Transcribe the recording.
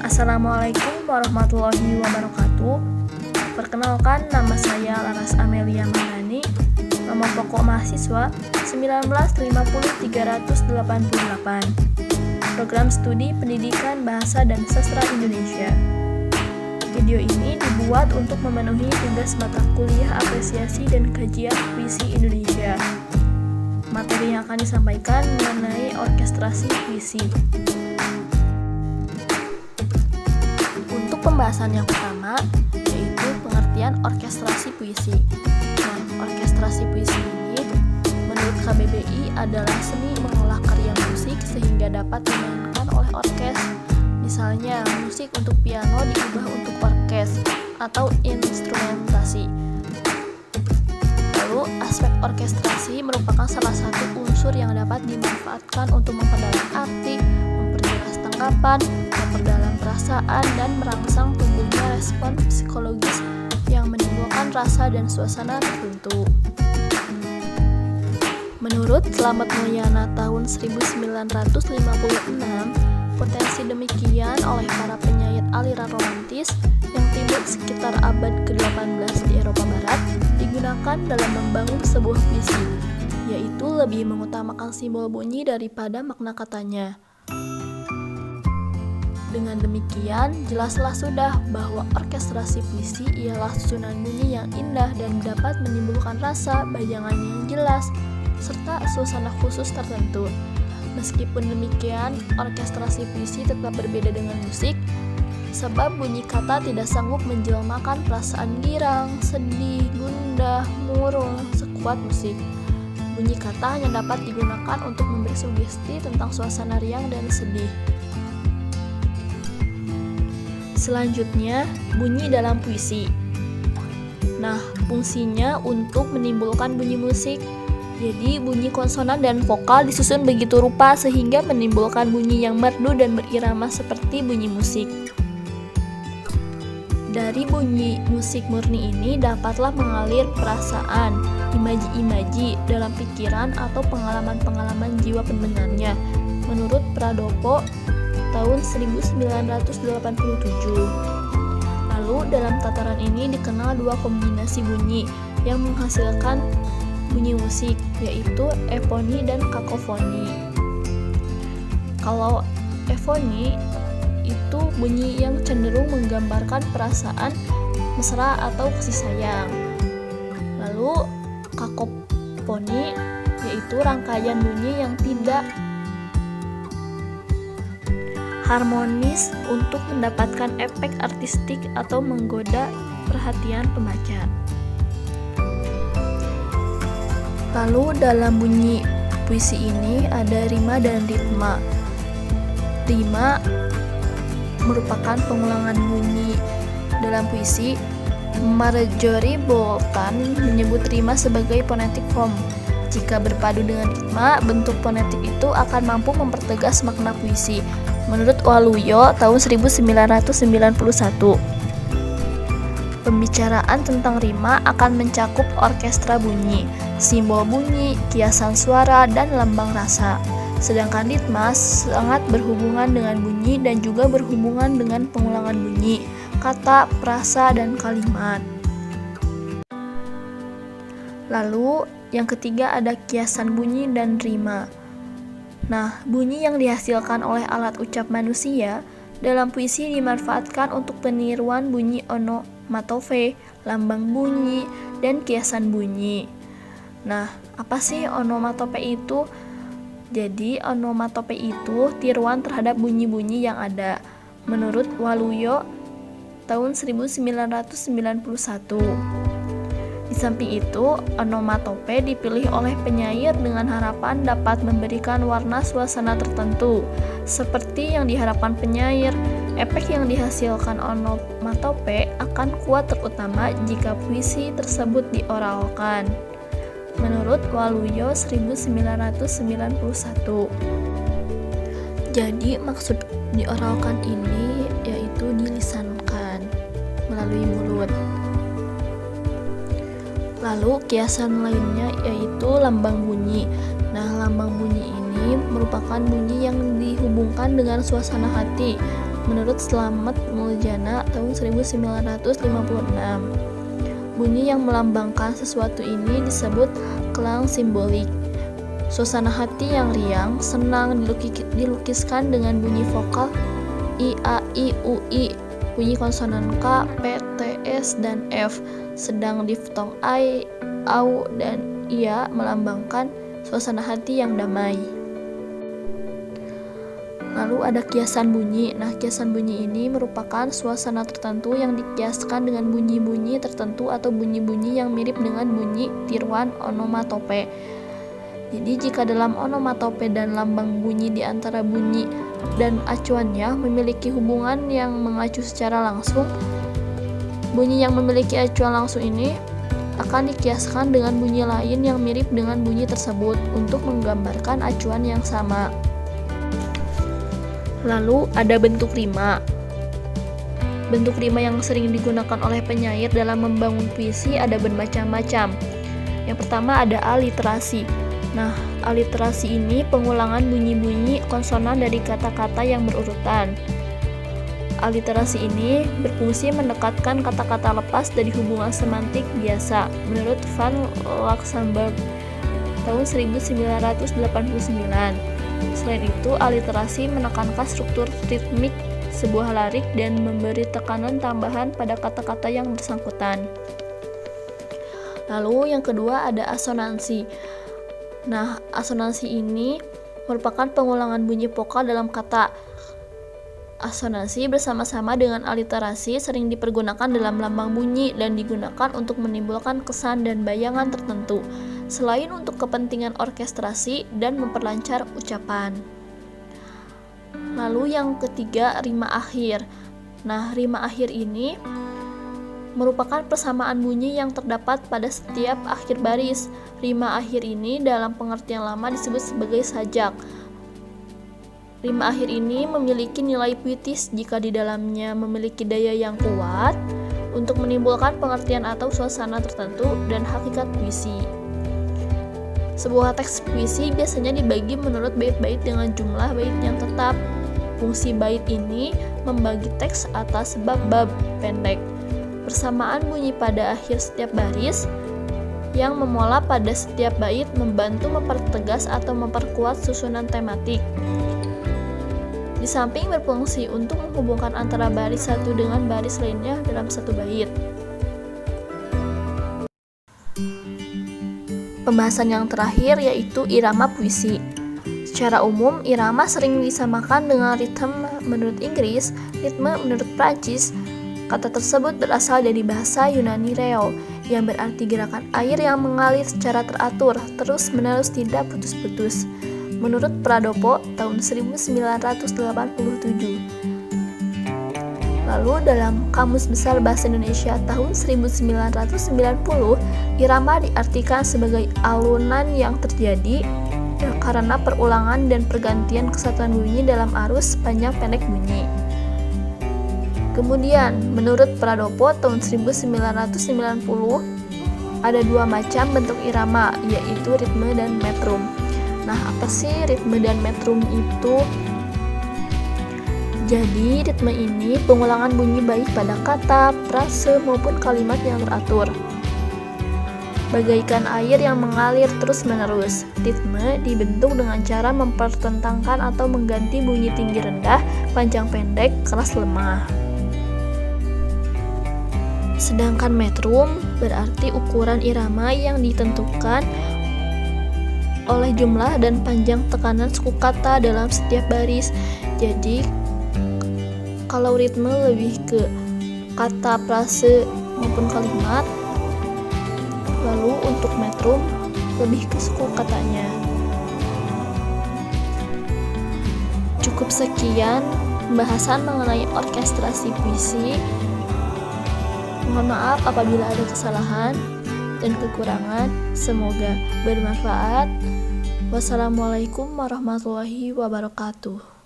Assalamualaikum warahmatullahi wabarakatuh. Perkenalkan, nama saya Laras Amelia Maharani, nomor pokok mahasiswa 1950388, program studi Pendidikan Bahasa dan Sastra Indonesia. Video ini dibuat untuk memenuhi tugas mata kuliah apresiasi dan kajian puisi Indonesia. Materi yang akan disampaikan mengenai orkestrasi puisi. Untuk pembahasan yang pertama, yaitu pengertian orkestrasi puisi. Nah, orkestrasi puisi ini menurut KBBI adalah seni mengolah karya musik sehingga dapat dimainkan oleh orkes. Misalnya, musik untuk piano diubah untuk orkes atau instrumentasi. Lalu, aspek orkestrasi merupakan salah satu unsur yang dapat dimanfaatkan untuk memperdalam arti, memperjelas tanggapan, memperdalam perasaan, dan merangsang tumbuhnya respon psikologis yang menimbulkan rasa dan suasana tertentu. Menurut Slamet Mulyana tahun 1956, potensi demikian oleh para penyair aliran romantis yang timbul sekitar abad ke-18 di Eropa Barat digunakan dalam membangun sebuah puisi, yaitu lebih mengutamakan simbol bunyi daripada makna katanya. Dengan demikian, jelaslah sudah bahwa orkestrasi puisi ialah susunan bunyi yang indah dan dapat menimbulkan rasa, bayangan yang jelas, serta suasana khusus tertentu. Meskipun demikian, orkestrasi puisi tetap berbeda dengan musik, sebab bunyi kata tidak sanggup menjelmakan perasaan girang, sedih, gundah, murung sekuat musik. Bunyi kata hanya dapat digunakan untuk memberi sugesti tentang suasana riang dan sedih. Selanjutnya, bunyi dalam puisi. Nah, fungsinya untuk menimbulkan bunyi musik. Jadi, bunyi konsonan dan vokal disusun begitu rupa sehingga menimbulkan bunyi yang merdu dan berirama seperti bunyi musik. Dari bunyi musik murni ini dapatlah mengalir perasaan, imaji-imaji dalam pikiran atau pengalaman-pengalaman jiwa pendengarnya. Menurut Pradopo tahun 1987. Lalu dalam tataran ini dikenal dua kombinasi bunyi yang menghasilkan bunyi musik, yaitu efoni dan kakofoni. Kalau efoni itu bunyi yang cenderung menggambarkan perasaan mesra atau kasih sayang. Lalu kakofoni yaitu rangkaian bunyi yang tidak harmonis untuk mendapatkan efek artistik atau menggoda perhatian pembaca. Lalu dalam bunyi puisi ini ada rima dan ritma. Rima merupakan pengulangan bunyi dalam puisi. Marjorie Boulton menyebut rima sebagai phonetic form. Jika berpadu dengan ritma, bentuk fonetik itu akan mampu mempertegas makna puisi. Menurut Waluyo tahun 1991. Pembicaraan tentang rima akan mencakup orkestra bunyi, simbol bunyi, kiasan suara, dan lambang rasa. Sedangkan ritma sangat berhubungan dengan bunyi dan juga berhubungan dengan pengulangan bunyi, kata, frasa, dan kalimat. Lalu, yang ketiga ada kiasan bunyi dan rima. Nah, bunyi yang dihasilkan oleh alat ucap manusia dalam puisi dimanfaatkan untuk peniruan bunyi onomatope, lambang bunyi, dan kiasan bunyi. Nah, apa sih onomatope itu? Jadi, onomatope itu tiruan terhadap bunyi-bunyi yang ada. Menurut Waluyo tahun 1991. Di samping itu, onomatope dipilih oleh penyair dengan harapan dapat memberikan warna suasana tertentu. Seperti yang diharapkan penyair, efek yang dihasilkan onomatope akan kuat terutama jika puisi tersebut dioralkan. Menurut Waluyo 1991. Jadi maksud dioralkan ini yaitu dilisankan melalui mulut. Lalu kiasan lainnya yaitu lambang bunyi. Nah, lambang bunyi ini merupakan bunyi yang dihubungkan dengan suasana hati. menurut Slamet Muljana tahun 1956. Bunyi yang melambangkan sesuatu ini disebut kelang simbolik. Suasana hati yang riang, senang dilukiskan dengan bunyi vokal I, A, I, U, I, bunyi konsonan K, P, T, S, dan F, sedang diftong I, AU, dan IA melambangkan suasana hati yang damai. Lalu ada kiasan bunyi. Nah, kiasan bunyi ini merupakan suasana tertentu yang dikiaskan dengan bunyi-bunyi tertentu atau bunyi-bunyi yang mirip dengan bunyi tiruan onomatope. Jadi jika dalam onomatope dan lambang bunyi di antara bunyi dan acuannya memiliki hubungan yang mengacu secara langsung, bunyi yang memiliki acuan langsung ini akan dikiaskan dengan bunyi lain yang mirip dengan bunyi tersebut untuk menggambarkan acuan yang sama. Lalu ada bentuk rima. Bentuk rima yang sering digunakan oleh penyair dalam membangun puisi ada bermacam-macam. Yang pertama ada aliterasi. Nah, aliterasi ini pengulangan bunyi-bunyi konsonan dari kata-kata yang berurutan. Aliterasi ini berfungsi mendekatkan kata-kata lepas dari hubungan semantik biasa, menurut Van Luxemburg tahun 1989. Selain itu, aliterasi menekankan struktur ritmik sebuah lirik dan memberi tekanan tambahan pada kata-kata yang bersangkutan. Lalu yang kedua ada asonansi. Nah, asonansi ini merupakan pengulangan bunyi vokal dalam kata. Asonansi bersama-sama dengan aliterasi sering dipergunakan dalam lambang bunyi dan digunakan untuk menimbulkan kesan dan bayangan tertentu, selain untuk kepentingan orkestrasi dan memperlancar ucapan. Lalu yang ketiga, rima akhir. Nah, rima akhir ini merupakan persamaan bunyi yang terdapat pada setiap akhir baris. Rima akhir ini dalam pengertian lama disebut sebagai sajak. Rima akhir ini memiliki nilai puitis jika di dalamnya memiliki daya yang kuat untuk menimbulkan pengertian atau suasana tertentu dan hakikat puisi. Sebuah teks puisi biasanya dibagi menurut bait-bait dengan jumlah bait yang tetap. Fungsi bait ini membagi teks atas bab-bab pendek. Persamaan bunyi pada akhir setiap baris yang memola pada setiap bait membantu mempertegas atau memperkuat susunan tematik. Di samping berfungsi untuk menghubungkan antara baris satu dengan baris lainnya dalam satu bait. Pembahasan yang terakhir yaitu irama puisi. Secara umum, irama sering disamakan dengan ritme menurut Inggris, ritme menurut Prancis. Kata tersebut berasal dari bahasa Yunani reo, yang berarti gerakan air yang mengalir secara teratur, terus-menerus tidak putus-putus. Menurut Pradopo tahun 1987. Lalu dalam Kamus Besar Bahasa Indonesia tahun 1990, irama diartikan sebagai alunan yang terjadi karena perulangan dan pergantian kesatuan bunyi dalam arus panjang pendek bunyi. Kemudian, menurut Pradopo tahun 1990, ada dua macam bentuk irama, yaitu ritme dan metrum. Nah, apa sih ritme dan metrum itu? Jadi, ritme ini pengulangan bunyi baik pada kata, frase, maupun kalimat yang teratur. Bagaikan air yang mengalir terus-menerus, ritme dibentuk dengan cara mempertentangkan atau mengganti bunyi tinggi rendah, panjang pendek, keras lemah. Sedangkan metrum berarti ukuran irama yang ditentukan oleh jumlah dan panjang tekanan suku kata dalam setiap baris. Jadi, kalau ritme lebih ke kata, frase, maupun kalimat, lalu untuk metrum lebih ke suku katanya. Cukup sekian pembahasan mengenai orkestrasi puisi. Mohon maaf apabila ada kesalahan dan kekurangan. Semoga bermanfaat. Wassalamualaikum warahmatullahi wabarakatuh.